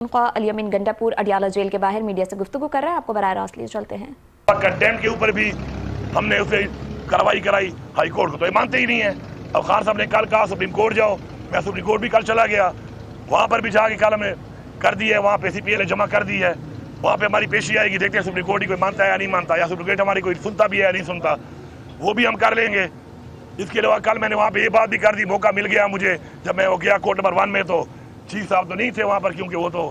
उनका अलियमीन गंडापुर अडियाला जेल के बाहर मीडिया से गुफ्तगू कर रहे हैं। आपको बराह रास्त लिए चलते हैं। कंटेम्प्ट के ऊपर भी हमने उसे कार्रवाई कराई हाई कोर्ट को, तो ये मानते ही नहीं है। अब खान साहब ने कल कहा सुप्रीम कोर्ट जाओ, मैं सुप्रीम कोर्ट भी कल चला गया, वहाँ पर भी जाके कल हमने कर दी है, वहाँ पे CPL जमा कर दी है, वहाँ पे हमारी पेशी आएगी, देखते हैं सुप्रीम कोर्ट ही कोई मानता है या नहीं मानता, या सुप्रीम कोर्ट हमारी कोई सुनता भी है या नहीं सुनता, वो भी हम कर लेंगे। इसके अलावा कल मैंने वहाँ पे ये बात भी कर दी, मौका मिल गया मुझे, जब मैं वो गया कोर्ट नंबर 1 में, तो चीफ साहब तो नहीं थे वहाँ पर, क्योंकि वो तो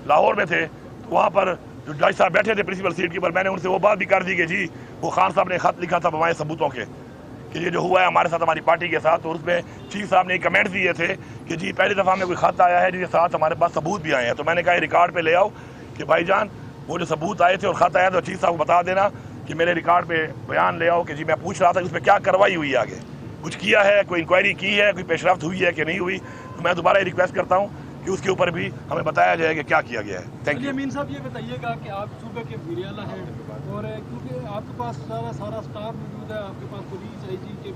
लाहौर में थे। तो वहाँ पर जो जज साहब बैठे थे प्रिंसिपल सीट के ऊपर, मैंने उनसे वो बात भी कर दी कि जी वो खान साहब ने खत लिखा था बवाए सबूतों के कि ये जो हुआ है हमारे साथ, हमारी पार्टी के साथ, तो उसमें चीफ साहब ने कमेंट दिए थे कि जी पहली दफ़ा हमें कोई खत आया है जिसके साथ हमारे पास सबूत भी आए हैं। तो मैंने कहा रिकॉर्ड पे ले आओ कि भाईजान वो जो सबूत आए थे और खत आया तो चीफ साहब को बता देना कि मेरे रिकॉर्ड पे बयान ले आओ कि जी मैं पूछ रहा था कि उसमें क्या कार्रवाई हुई, आगे कुछ किया है, कोई इंक्वायरी की है, कोई पेशरफ्त हुई है कि नहीं हुई। तो मैं दोबारा रिक्वेस्ट करता हूँ कि उसके ऊपर भी हमें बताया जाए कि क्या किया गया है। Thank you. अमीन साहब, ये बताइएगा कि आप सूबे के बिरियाला हैं और क्योंकि आपके पास सारा स्टाफ मौजूद है, आपके पास पुलिस IG के,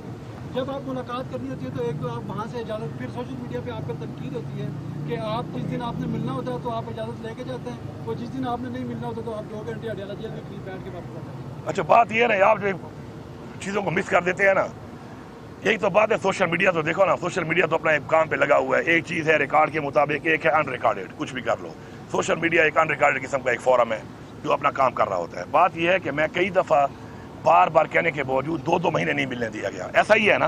जब आप मुलाकात करनी होती है तो एक तो आप वहाँ से इजाज़त, फिर सोशल मीडिया पे आपका तनकीद होती है कि आप जिस दिन आपने मिलना होता है तो आप इजाज़त लेके जाते हैं, और जिस दिन आपने नहीं मिलना होता तो आप 2 घंटे अडियाला जेल में करीब बैठ के वापस आ जाते हैं। अच्छा, बात ये है ना, आप जो चीज़ों को मिस कर देते हैं ना, यही तो बात है। सोशल मीडिया तो देखो ना, सोशल मीडिया तो अपना एक काम पे लगा हुआ है। एक चीज़ है रिकॉर्ड के मुताबिक, एक है अनरिकॉर्डेड, कुछ भी कर लो। सोशल मीडिया एक अनरिकॉर्डेड किस्म का एक फोरम है जो अपना काम कर रहा होता है। बात यह है कि मैं कई दफ़ा बार बार कहने के बावजूद 2-2 महीने नहीं मिलने दिया गया। ऐसा ही है ना,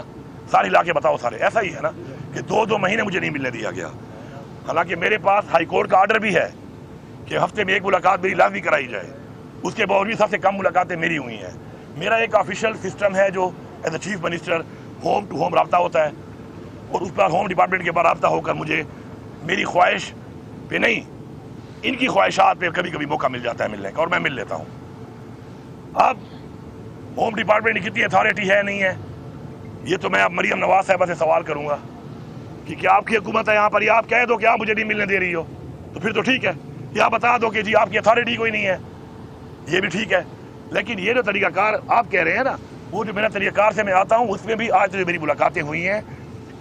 सारे इलाके बताओ सारे, ऐसा ही है ना कि 2-2 महीने मुझे नहीं मिलने दिया गया। हालांकि मेरे पास हाई कोर्ट का ऑर्डर भी है कि हफ्ते में 1 मुलाकात मेरी लाजमी कराई जाए, उसके बावजूद सबसे कम मुलाकातें मेरी हुई हैं। मेरा एक ऑफिशियल सिस्टम है जो as a chief minister home to home रब्ता होता है, और उस पर होम डिपार्टमेंट के बाद रब्ता होकर मुझे मेरी ख्वाहिश पे नहीं, इनकी ख्वाहिशात पे कभी कभी मौका मिल जाता है मिलने का, और मैं मिल लेता हूँ। अब होम डिपार्टमेंट की कितनी अथॉरिटी है नहीं है, ये तो मैं अब मरियम नवाज साहबा से सवाल करूँगा कि क्या आपकी हुकूमत है यहाँ पर, या आप कह दो कि आप मुझे नहीं मिलने दे रही हो तो फिर तो ठीक है, या बता दो कि जी आपकी अथॉरिटी कोई नहीं है, ये भी ठीक है। लेकिन ये जो तरीकाकार आप कह रहे हैं ना, वो जो मेरा तरीकाकार से मैं आता हूँ, उसमें भी आज जो मेरी मुलाकातें हुई हैं,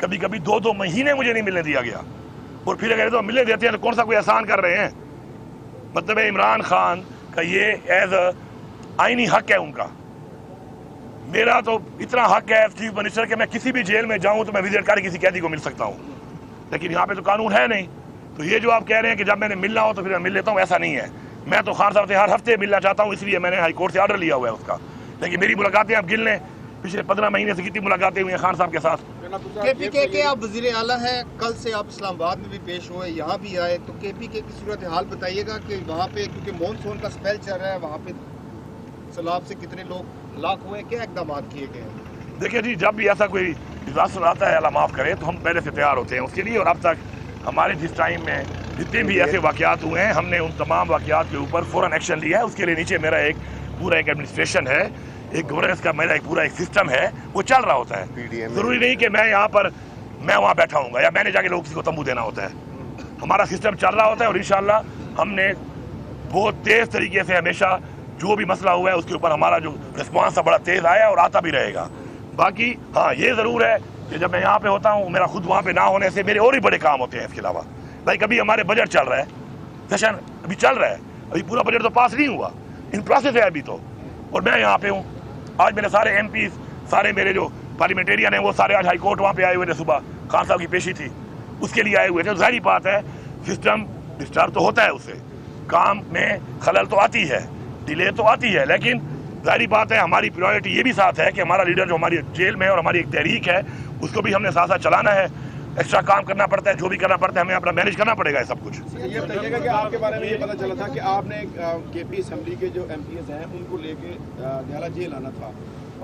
कभी कभी 2-2 महीने मुझे नहीं मिलने दिया गया, और फिर अगर तो मिलने देते हैं तो कौन सा कोई एहसान कर रहे हैं। मतलब इमरान खान का ये एज आईनी हक है उनका, मेरा तो इतना हक है चीफ मिनिस्टर के मैं किसी भी जेल में जाऊँ तो मैं विजिट करके किसी कैदी को मिल सकता हूँ, लेकिन यहाँ पे तो कानून है नहीं। तो ये जो आप कह रहे हैं कि जब मैंने मिलना हो तो फिर मैं मिल लेता हूँ, ऐसा नहीं है। मैं तो खान साहब से हर हफ्ते मिलना चाहता हूँ, इसलिए मैंने हाई कोर्ट से ऑर्डर लिया हुआ है उसका। लेकिन मेरी मुलाकातें आप गिन लें, पिछले 15 महीने से कितनी मुलाकातें हुई हैं खान साहब के साथ। KPK के आप वज़ीर आला हैं, कल से आप इस्लामाबाद में भी पेश हुए, यहाँ भी आए, तो KPK की सूरत हाल बताइएगा कि वहाँ पे क्योंकि मानसून का स्पेल चल रहा है, वहाँ पे सैलाब से कितने लोग हलाक हुए, क्या इकदाम किए गए हैं? देखिए जी, जब भी ऐसा कोई डिजास्टर आता है, अल्लाह माफ़ करे, तो हम पहले से तैयार होते हैं उसके लिए। और अब तक हमारे जिस टाइम में जितने भी ऐसे वाक़यात हुए हैं, हमने उन तमाम वाक़यात के ऊपर फ़ौरन एक्शन लिया है। उसके लिए नीचे मेरा एक पूरा एक एडमिनिस्ट्रेशन है, एक गवर्नेंस का मेरा एक पूरा एक सिस्टम है, वो चल रहा होता है। ज़रूरी नहीं कि मैं यहाँ पर मैं वहाँ बैठा हूँगा या मैंने जाके लोग किसी को तंबू देना होता है। हमारा सिस्टम चल रहा होता है, और इंशाअल्लाह हमने बहुत तेज़ तरीके से हमेशा जो भी मसला हुआ है उसके ऊपर हमारा जो रिस्पॉन्स है बड़ा तेज़ आया और आता भी रहेगा। बाकी हाँ, ये ज़रूर है कि जब मैं यहाँ पे होता हूँ, मेरा खुद वहाँ पे ना होने से मेरे और भी बड़े काम होते हैं। इसके अलावा भाई कभी हमारे बजट चल रहा है, सेशन अभी चल रहा है, अभी पूरा बजट तो पास नहीं हुआ, इन प्रोसेस है अभी तो, और मैं यहाँ पे हूँ। आज मेरे सारे MPs, सारे मेरे जो पार्लियामेंटेरियन हैं, वो सारे आज हाई कोर्ट वहाँ पे आए हुए थे। सुबह खान साहब की पेशी थी, उसके लिए आए हुए थे। जाहिर बात है सिस्टम डिस्टर्ब तो होता है, उससे काम में खलल तो आती है, डिले तो आती है, लेकिन जाहिर बात है हमारी प्रायोरिटी ये भी साथ है कि हमारा लीडर जो हमारी जेल में है और हमारी एक तहरीक है, उसको भी हमने साथ साथ चलाना है। एक्स्ट्रा काम करना पड़ता है, जो भी करना पड़ता है, हमें अपना मैनेज करना पड़ेगा सब कुछ। ये बताइएगा कि आपके बारे में ये पता चला था कि आपने KP असेंबली के जो MPs हैं उनको लेके अडियाला जेल आना था,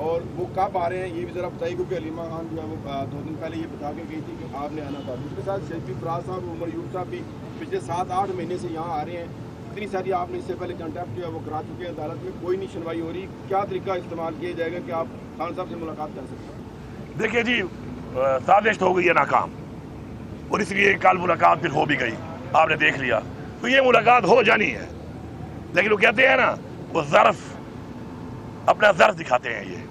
और वो कब आ रहे हैं ये भी ज़रा बताइए, क्योंकि अलीमा खान जो है वो 2 दिन पहले ये बता के गई थी कि आपने आना था। उसके साथ शरीफ फराज साहब, उमर यूब साहब भी पिछले 7-8 महीने से यहाँ आ रहे हैं। इतनी सारी आपने इससे पहले कंटेक्ट जो है वो करा चुके हैं, अदालत में कोई नहीं सुनवाई हो रही। क्या तरीका इस्तेमाल किया जाएगा कि आप खान साहब से मुलाकात कर सकते हैं? देखिए जी, साजिश तो हो गई है नाकाम, और इसलिए कल मुलाकात फिर हो भी गई, आपने देख लिया। तो ये मुलाकात हो जानी है, लेकिन वो कहते हैं ना, वो ज़र्फ अपना ज़र्फ दिखाते हैं, ये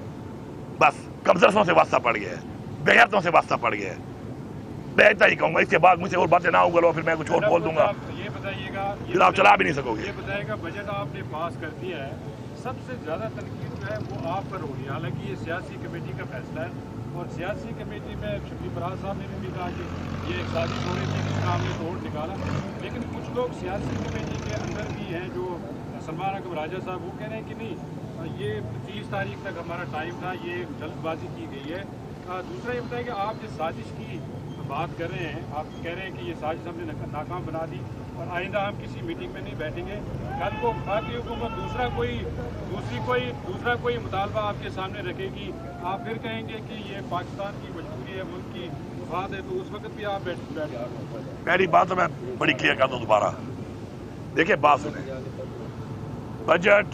बस कमज़रफों से वास्ता पड़ गया है, बेहतों से वास्ता पड़ गया है। मैं इतना ही कहूँगा, इसके बाद मुझसे और बातें ना उगलो, फिर मैं कुछ और बोल दूंगा। बताइएगा, फिर आप चला भी नहीं सकोगे। ये बताइएगा बजट आपने पास कर दिया है, सबसे ज़्यादा तनकीद जो है वो आप पर होगी। हालांकि ये सियासी कमेटी का फैसला है और सियासी कमेटी में शफी फराज साहब ने भी कहा कि ये एक साजिश हो रही थी जिसका हमने तोड़ निकाला, लेकिन कुछ लोग सियासी कमेटी के अंदर भी हैं जो सलमान अकबर राजा साहब वो कह रहे हैं कि नहीं, ये 30 तारीख तक हमारा टाइम था, ये जल्दबाजी की गई है। दूसरा ये बताया कि आप जिस साजिश की बात कर रहे हैं, आप कह रहे हैं कि ये साजिश हमने नाकाम बना दी और आइंदा हम किसी मीटिंग में नहीं बैठेंगे। कल को बाकी हुकूमत दूसरा कोई मुतालबा आपके सामने रखेगी, आप फिर कहेंगे कि ये पाकिस्तान की मजबूरी है, मुल्क की बात है, तो उस वक्त भी आप बैठ पहली बात तो मैं बड़ी क्लियर कर दूं दोबारा। देखिए बात सुने, बजट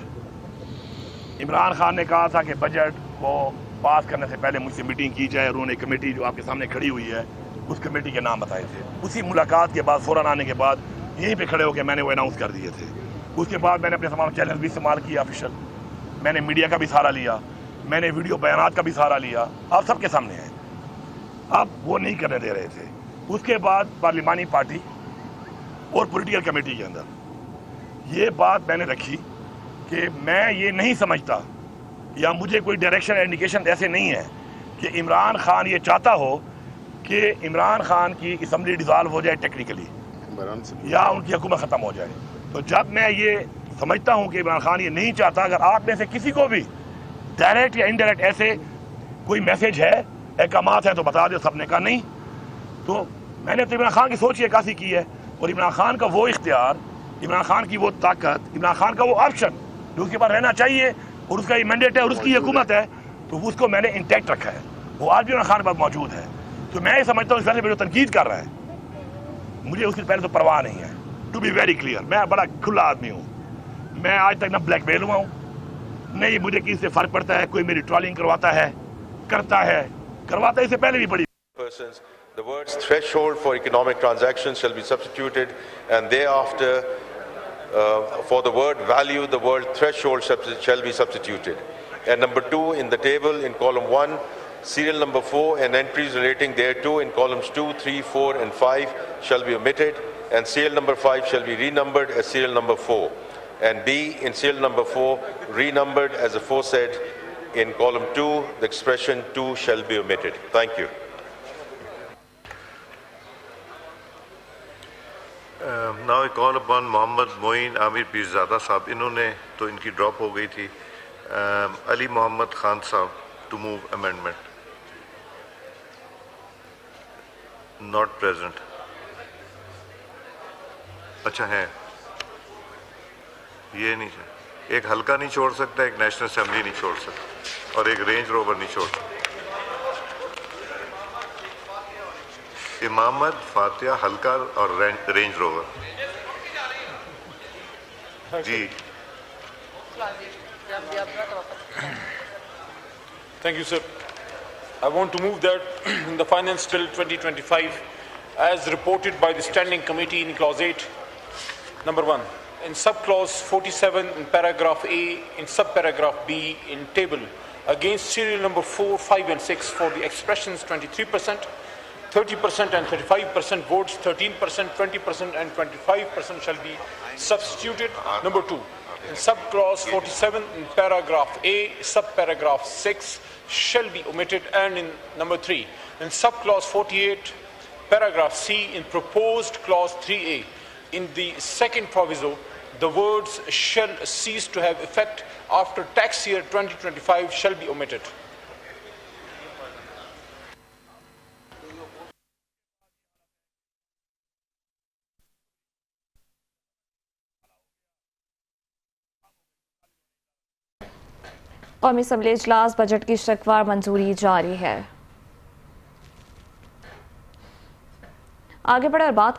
इमरान खान ने कहा था कि बजट को पास करने से पहले मुझसे मीटिंग की जाए, उन्होंने कमेटी जो आपके सामने खड़ी हुई है उस कमेटी के नाम बताए थे। उसी मुलाकात के बाद फ़ौरन आने के बाद यहीं पे खड़े होकर मैंने वो अनाउंस कर दिए थे। उसके बाद मैंने अपने तमाम चैनल भी इस्तेमाल किया ऑफिशियल, मैंने मीडिया का भी सहारा लिया, मैंने वीडियो बयानात का भी सहारा लिया, आप सबके सामने है। अब वो नहीं करने दे रहे थे। उसके बाद पार्लिमानी पार्टी और पॉलिटिकल कमेटी के अंदर ये बात मैंने रखी कि मैं ये नहीं समझता या मुझे कोई डायरेक्शन इंडिकेशन ऐसे नहीं है कि इमरान खान ये चाहता हो कि इमरान खान की असम्बली डिज़ॉल्व हो जाए टेक्निकली या उनकी हुकूमत ख़त्म हो जाए। तो जब मैं ये समझता हूँ कि इमरान खान ये नहीं चाहता, अगर आप में से किसी को भी डायरेक्ट या इनडायरेक्ट ऐसे कोई मैसेज है, अहकामात हैं तो बता दो। सबने कहा नहीं, तो मैंने तो इमरान खान की सोच ये काफ़ी की है और इमरान खान का वो इख्तियार, इमरान खान की वो ताकत, इमरान खान का वो ऑप्शन जो उसके पास रहना चाहिए और उसका ये मैंडेट है और उसकी हुकूमत है, तो उसको मैंने इंटैक्ट रखा है। वो आज भी इमरान खान के पास मौजूद है। तो मैं ये समझता हूँ इस फैसले पर जो तनकीद कर रहा है, मुझे उसकी पहले तो परवाह नहीं है। टू बी वेरी क्लियर, मैं बड़ा खुला आदमी हूँ, मैं आज तक ना ब्लैकमेल हुआ हूँ, नहीं मुझे किसी से फ़र्क पड़ता है। कोई मेरी ट्रॉलिंग करवाता है, करवाता है, इससे पहले भी बड़ी The words threshold for economic transactions shall be substituted, and thereafter for the word value, the word threshold shall be substituted. And number 2 in the table in column 1, serial number 4 and entries relating thereto in columns 2, 3, 4 and 5 shall be omitted, and serial number 5 shall be renumbered as serial number 4. And B in serial number 4 renumbered as aforesaid in column 2, the expression 2 shall be omitted. Thank you. Now I call upon Mohammad Moin Amir Pirzada साहब, इन्होंने तो इनकी drop हो गई थी, अली मोहम्मद खान साहब to move amendment. Not present. अच्छा है, ये नहीं है, एक हल्का नहीं छोड़ सकता, एक नेशनल असेंबली नहीं छोड़ सकता और एक रेंज रोवर नहीं छोड़ सकता। इमामत, फातिहा, हल्का और रेंज रोवर। जी। Thank you, sir. I want to move that in the Finance Bill 2025, as reported by the Standing Committee in Clause 8, number 1, in subclause 47 in paragraph A, in subparagraph B, in table, against serial number 4, 5 and 6 for the expressions 23%, 30% and 35% votes, 13%, 20% and 25% shall be substituted. Number 2, in subclause 47 in paragraph A, subparagraph 6 shall be omitted, and in number 3, in subclause 48, paragraph C, in proposed clause 3A, in the second proviso, the words shall cease to have effect after tax year 2025 shall be omitted. कौमी assembly इजलास budget की शक्वार मंजूरी जारी है। आगे बढ़े और बात